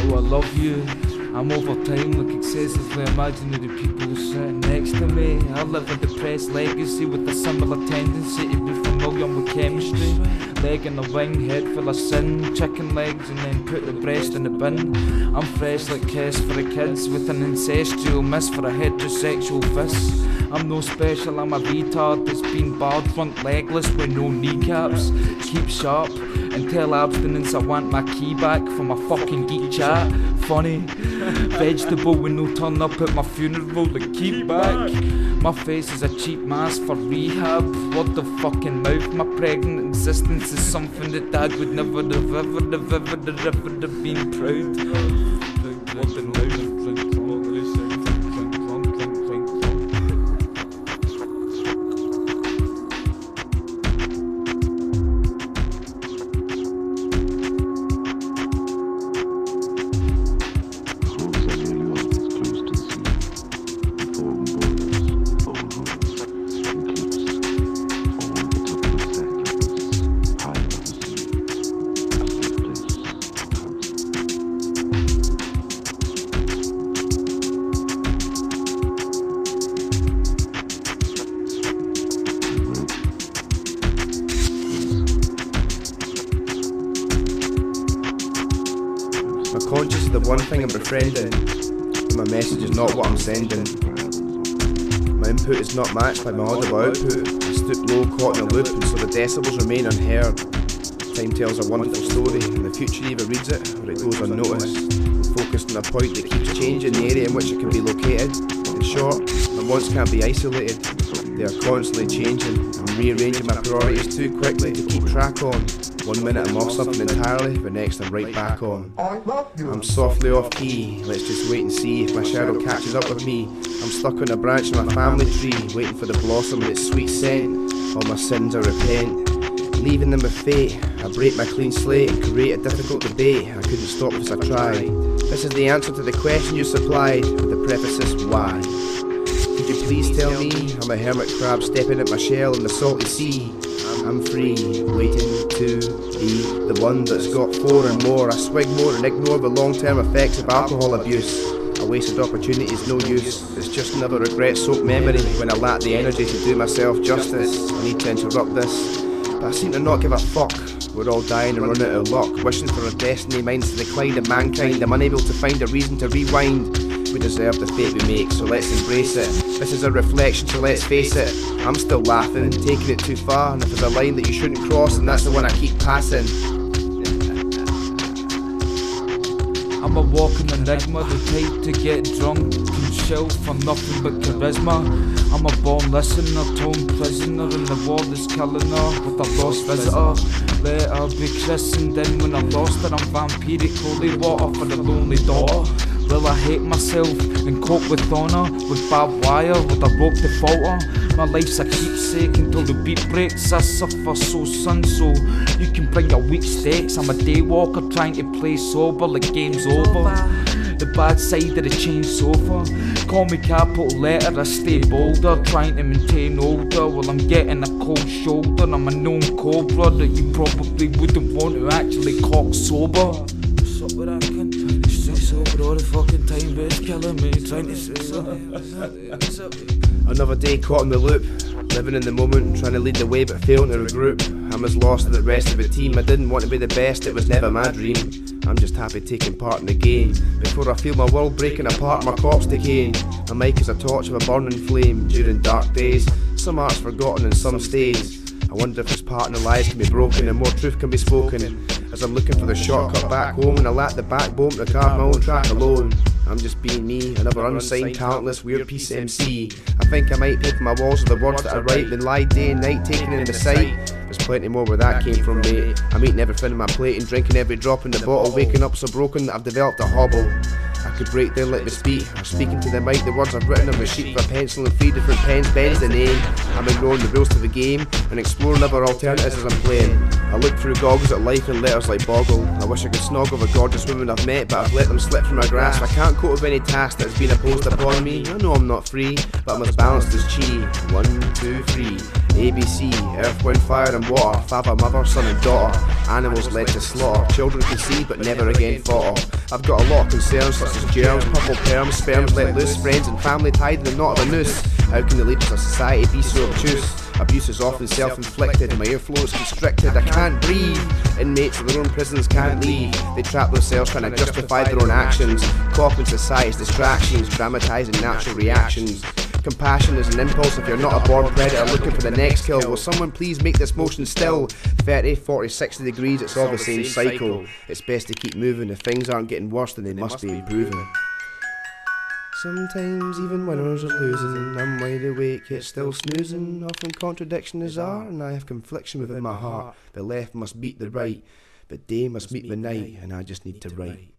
Oh, I love you. I'm over time, like excessively imaginary people sitting next to me. I live a depressed legacy with a similar tendency to be familiar with chemistry. Leg in the wing, head full of sin, chicken legs and then put the breast in the bin. I'm fresh like kiss for the kids with an ancestral miss for a heterosexual fist. I'm no special, I'm a retard that's been barred front legless with no kneecaps. Keep sharp and tell abstinence I want my key back for my fucking geek chat. Funny, vegetable with no turn up at my funeral to keep back. My face is a cheap mask for rehab. What the fucking mouth, my pregnant existence is something that dad would never have been proud. My conscience is the one thing I'm befriending, but my message is not what I'm sending. My input is not matched by my audible output. I stoop low, caught in a loop, and so the decibels remain unheard. Time tells a wonderful story, and the future either reads it or it goes unnoticed. I'm focused on a point that keeps changing the area in which it can be located. In short, my wants can't be isolated. They are constantly changing. I'm rearranging my priorities too quickly to keep track on. 1 minute I'm off something entirely, the next I'm right back on. I'm softly off key, let's just wait and see if my shadow catches up with me. I'm stuck on a branch of my family tree, waiting for the blossom and its sweet scent. All my sins I repent, leaving them with fate. I break my clean slate and create a difficult debate. I couldn't stop as I tried. This is the answer to the question you supplied, with the preface why. Could you please tell me I'm a hermit crab stepping at my shell in the salty sea? I'm free, waiting to be the one that's got 4 and more. I swig more and ignore the long-term effects of alcohol abuse. A wasted opportunity is no use. It's just another regret-soaked memory when I lack the energy to do myself justice. I need to interrupt this, but I seem to not give a fuck. We're all dying and running out of luck, wishing for a destiny, minds to decline of mankind. I'm unable to find a reason to rewind. We deserve the fate we make, so let's embrace it. This is a reflection, so let's face it. I'm still laughing, taking it too far, and if there's a line that you shouldn't cross, then that's the one I keep passing. I'm a walking enigma, the type to get drunk and chill for nothing but charisma. I'm a born listener, torn prisoner, and the world is killing her with a lost visitor. Let her be christened, then when I lost her, I'm vampiric holy water for the lonely daughter. Will I hate myself and cope with honour? With barbed wire, with a rope to falter? My life's a keepsake until the beat breaks. I suffer so son, so you can bring your weak stakes. I'm a daywalker trying to play sober like game's over. The bad side of the chain sofa. Call me capital letter, I stay bolder, trying to maintain order while I'm getting a cold shoulder. I'm a known cobra that you probably wouldn't want to actually cock sober. What's up with that cunt? Sober all the fucking time, but it's killing me, trying to say Another day caught in the loop, living in the moment, trying to lead the way but failing to regroup. I'm as lost as the rest of the team. I didn't want to be the best, it was never my dream. I'm just happy taking part in the game. Before I feel my world breaking apart, my corpse decaying. My mic is a torch of a burning flame during dark days. Some art's forgotten and some stays. I wonder if this part in the lies can be broken and more truth can be spoken. As I'm looking for the shortcut back home, and I lack the backbone to carve my own track alone. I'm just being me, another unsigned, talentless, weird piece of MC. I think I might paper my walls with the words that I write, then lie day and night taking in the sight. There's plenty more where that came from, mate. I'm eating everything in my plate and drinking every drop in the bottle, waking up so broken that I've developed a hobble. I could break down like the speak, or speaking to the mic the words I've written on a sheet with a pencil and 3 different pens bends the name. I'm ignoring the rules to the game and exploring other alternatives as I'm playing. I look through goggles at life in letters like boggle. I wish I could snoggle the gorgeous women I've met, but I've let them slip from my grasp. I can't cope with any task that's been imposed upon me. I know I'm not free, but I must balance this chi. 1, 2, 3. ABC, earth, wind, fire and water. Father, mother, son and daughter. Animals led to slaughter. Children conceived but never again thought of. I've got a lot of concerns such as germs, purple perms, sperms let loose, friends and family tied in the knot of a noose. How can the leaders of society be so obtuse? Abuse is often self-inflicted, my airflow is constricted, I can't breathe. Inmates in their own prisons can't leave. They trap themselves trying to justify their own actions, caught in society's distractions, dramatising natural reactions. Compassion is an impulse if you're not a born predator looking for the next kill. Will someone please make this motion still? 30, 40, 60 degrees, it's all the same cycle. It's best to keep moving. If things aren't getting worse, then they must be improving. Sometimes even winners are losing. I'm wide awake yet still snoozing. Often contradiction is art, and I have confliction within my heart. The left must beat the right, but day must meet the night, and I just need to write.